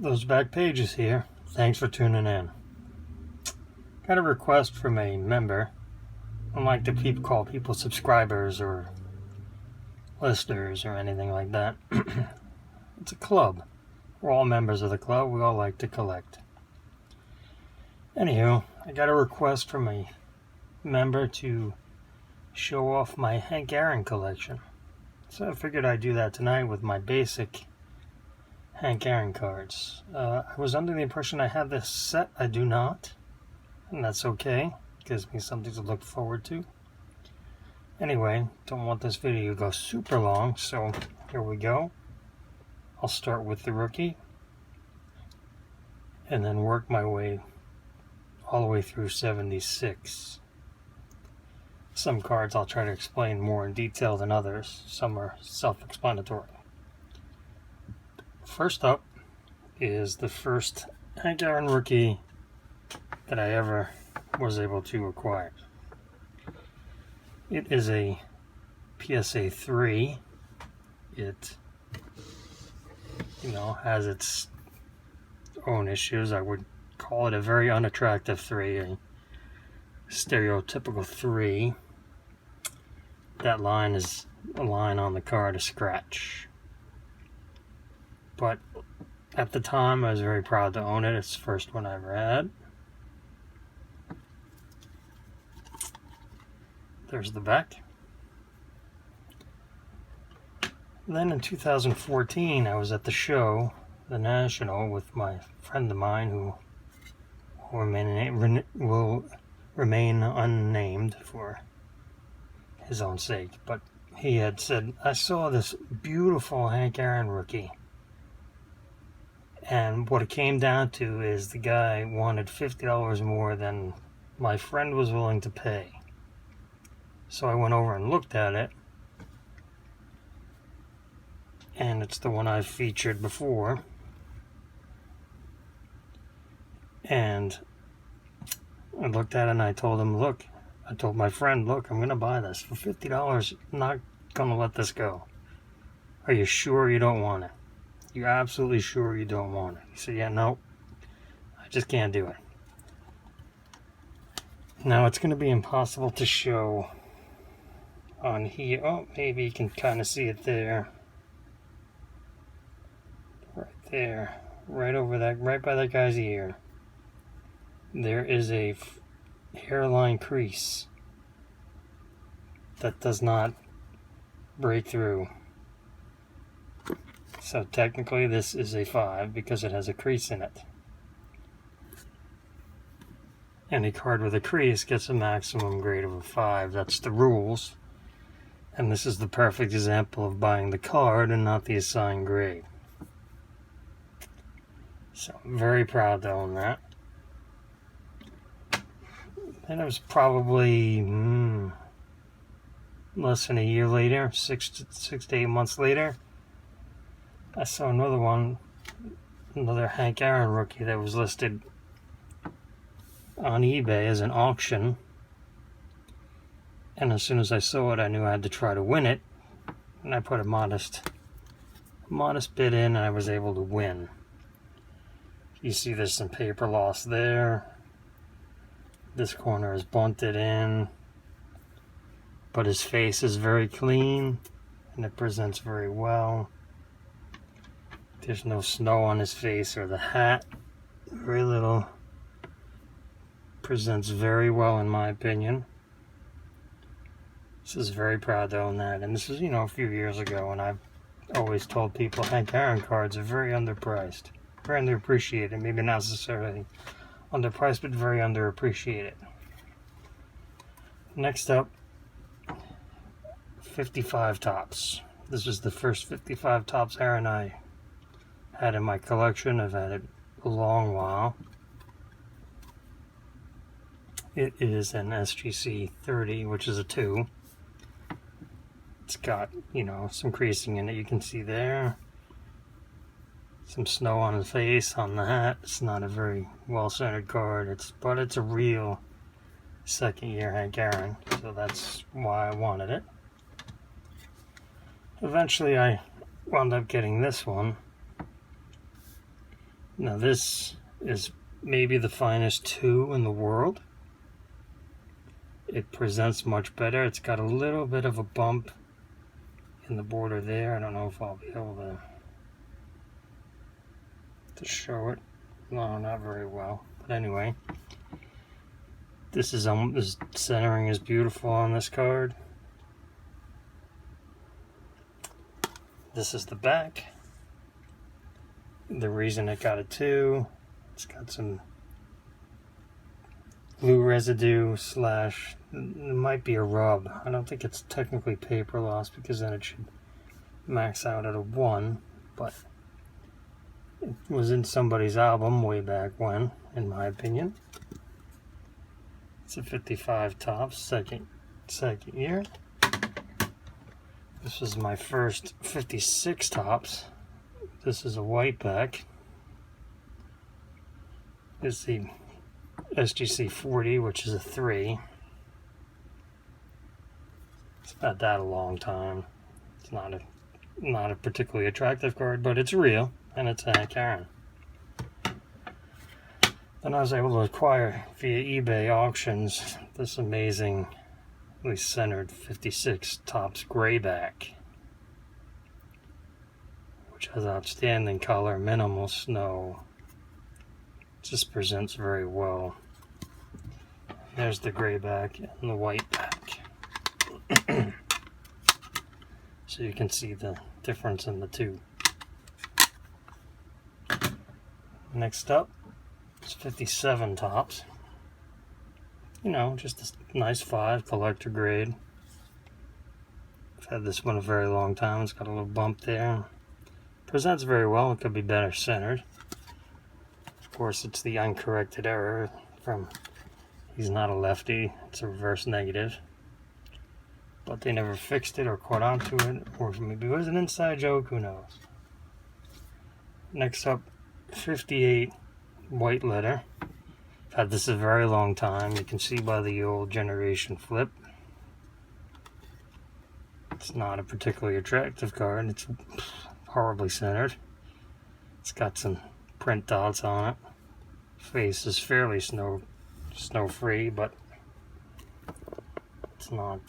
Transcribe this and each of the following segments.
Those back pages here. Thanks for tuning in. Got a request from a member. I don't like to call people subscribers or listeners or anything like that. It's a club. We're all members of the club. We all like to collect. Anywho, I got a request from a member to show off my Hank Aaron collection. So I figured I'd do that tonight with my basic Hank Aaron cards. I was under the impression I had this set. I do not. And that's okay. Gives me something to look forward to. Anyway, don't want this video to go super long, so here we go. I'll start with the rookie and then work my way all the way through 76. Some cards I'll try to explain more in detail than others. Some are self-explanatory. First up is the first Hank Aaron rookie that I ever was able to acquire. It is a PSA 3. It, has its own issues. I would call it a very unattractive 3, a stereotypical 3. That line is a line on the card, a scratch. But at the time, I was very proud to own it. It's the first one I ever had. There's the back. Then in 2014, I was at the show, the National, with my friend of mine who will remain unnamed for his own sake. But he had said, I saw this beautiful Hank Aaron rookie. And what it came down to is the guy wanted $50 more than my friend was willing to pay. So I went over and looked at it. And it's the one I've featured before. And I looked at it and I told my friend, look, I'm going to buy this for $50. I'm not going to let this go. Are you sure you don't want it? You absolutely sure you don't want it? He said, yeah, no, I just can't do it. Now it's going to be impossible to show on here. Oh, maybe you can kind of see it there. Right there. Right over that, right by that guy's ear. There is a hairline crease that does not break through. So technically this is a 5 because it has a crease in it. Any card with a crease gets a maximum grade of a 5. That's the rules. And this is the perfect example of buying the card and not the assigned grade. So I'm very proud to own that. And it was probably less than a year later, 6 to 8 months later, I saw another Hank Aaron rookie that was listed on eBay as an auction. And as soon as I saw it, I knew I had to try to win it. And I put a modest bid in, and I was able to win. You see there's some paper loss there. This corner is bunted in. But his face is very clean, and it presents very well. There's no snow on his face or the hat. Very little. Presents very well in my opinion. This is very proud to own that. And this is, a few years ago, and I've always told people Hank Aaron cards are very underpriced. Very underappreciated. Maybe not necessarily underpriced, but very underappreciated. Next up, 55 Topps. This is the first 55 Topps Aaron I had in my collection. I've had it a long while. It is an SGC 30, which is a 2. It's got, some creasing in it. You can see there. Some snow on his face, on the hat. It's not a very well-centered card. But it's a real second-year Hank Aaron, so that's why I wanted it. Eventually, I wound up getting this one. Now this is maybe the finest 2 in the world. It presents much better. It's got a little bit of a bump in the border there. I don't know if I'll be able to show it. No, not very well. But anyway, this centering is beautiful on this card. This is the back. The reason it got a 2, it's got some glue residue slash, it might be a rub. I don't think it's technically paper loss because then it should max out at a 1, but it was in somebody's album way back when, in my opinion. It's a 55 Topps, second year. This was my first 56 Topps. This is a white back. It's the SGC 40, which is a 3. It's had that a long time. It's not a particularly attractive card, but it's real, and it's a Hank Aaron. Then I was able to acquire via eBay auctions this amazingly centered 56 Topps Grayback, which has outstanding color, minimal snow. Just presents very well. There's the Grayback and the white back. So you can see the difference in the 2. Next up is 57 Topps. You know, just a nice 5, collector grade. I've had this one a very long time. It's got a little bump there. Presents very well. It could be better centered. Of course, it's the uncorrected error from he's not a lefty. It's a reverse negative. But they never fixed it or caught on to it. Or maybe it was an inside joke. Who knows? Next up, 58 white letter. I've had this a very long time. You can see by the old generation flip. It's not a particularly attractive card. It's horribly centered. It's got some print dots on it. Face is fairly snow free, but it's not.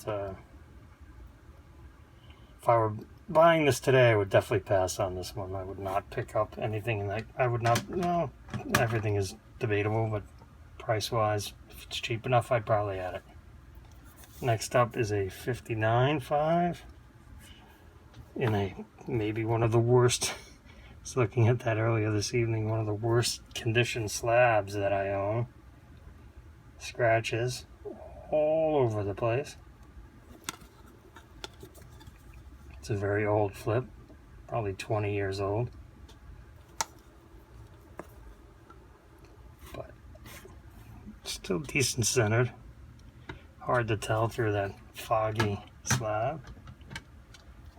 If I were buying this today, I would definitely pass on this one. I would not pick up anything in that. I would not. No, everything is debatable, but price-wise, if it's cheap enough, I'd probably add it. Next up is a 59.5 in a maybe one of the worst. I was looking at that earlier this evening. One of the worst condition slabs that I own. Scratches all over the place. It's a very old flip, probably 20 years old. But still decent centered. Hard to tell through that foggy slab.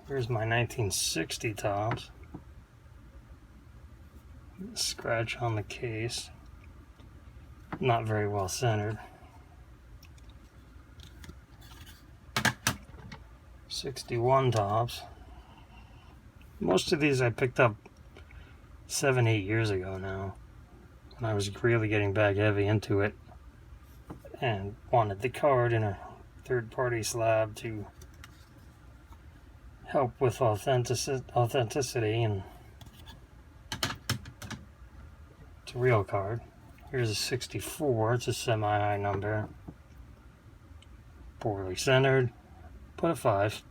Here's my 1960 Topps. Scratch on the case. Not very well centered. 61 Topps. Most of these I picked up 7-8 years ago now, when I was really getting back heavy into it and wanted the card in a third-party slab to help with authenticity, and it's a real card. Here's a 64. It's a semi-high number. Poorly centered. Put a 5.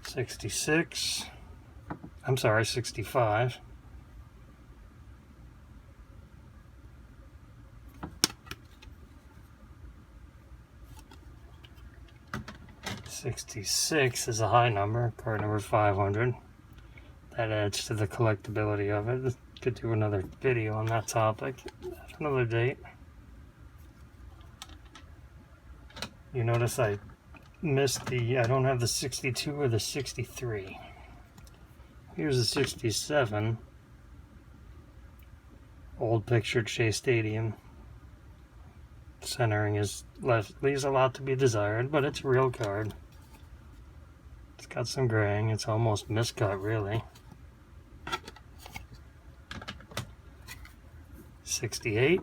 66. I'm sorry, 65. $66 is a high number, card number 500. That adds to the collectability of it. Could do another video on that topic at another date. You notice I missed I don't have the 62 or the 63. Here's a 67. Old picture at Shea Stadium. Centering leaves a lot to be desired, but it's a real card. It's got some graying. It's almost miscut, really. 68,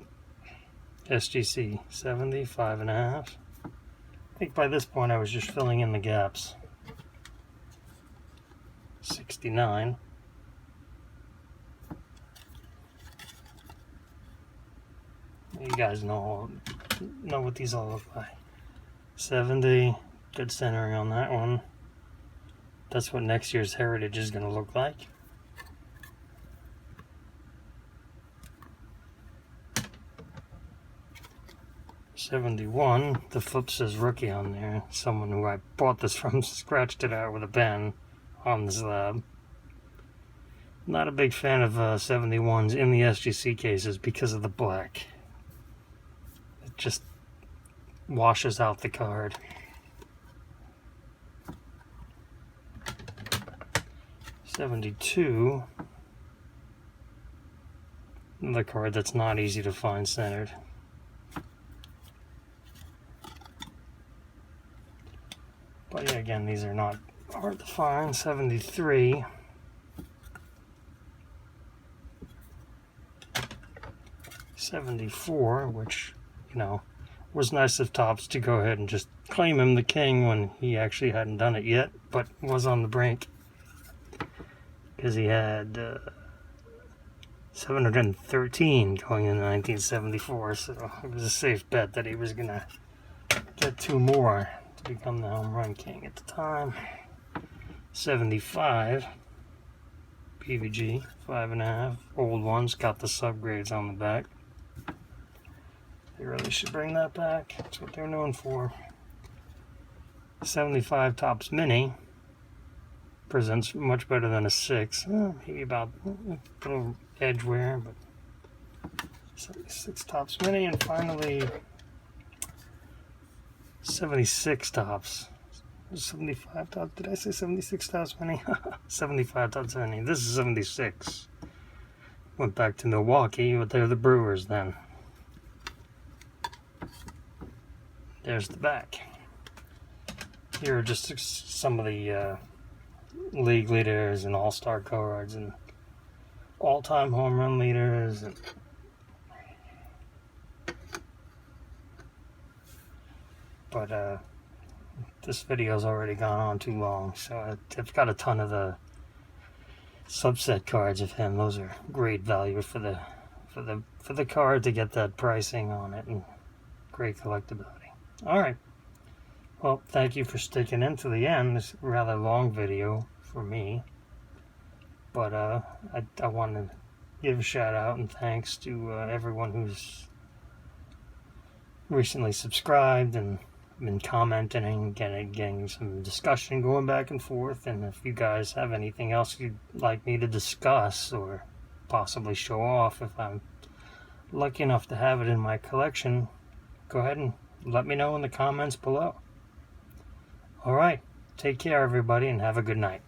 SGC 70, 5.5. I think by this point I was just filling in the gaps. 69. You guys know what these all look like. 70, good centering on that one. That's what next year's Heritage is going to look like. '71, the flip says rookie on there. Someone who I bought this from scratched it out with a pen on the slab. Not a big fan of 71s in the SGC cases because of the black. It just washes out the card. '72, another card that's not easy to find centered. But yeah, again, these are not hard to find. '73. '74, which, you know, was nice of Topps to go ahead and just claim him the king when he actually hadn't done it yet, but was on the brink. Because he had 713 going into 1974, so it was a safe bet that he was going to get 2 more to become the home run king at the time. '75, PVG, 5.5. Old ones, got the subgrades on the back. They really should bring that back. That's what they're known for. '75 Topps Mini presents much better than a 6. Maybe about a little edge wear, but 76 Topps Mini, and finally 76 Topps. 75 Topps. Did I say 76 Topps Mini? 75 Topps Mini. This is 76. Went back to Milwaukee, but they're the Brewers then. There's the back. Here are just some of the league leaders and all-star cards and all-time home run leaders. But this video's already gone on too long, so I've got a ton of the subset cards of him. Those are great value for the card to get that pricing on it, and great collectability. All right. Well, thank you for sticking in to the end. This rather long video for me, but I want to give a shout out and thanks to everyone who's recently subscribed and been commenting and getting some discussion going back and forth. And if you guys have anything else you'd like me to discuss or possibly show off, if I'm lucky enough to have it in my collection, go ahead and let me know in the comments below. All right, take care everybody and have a good night.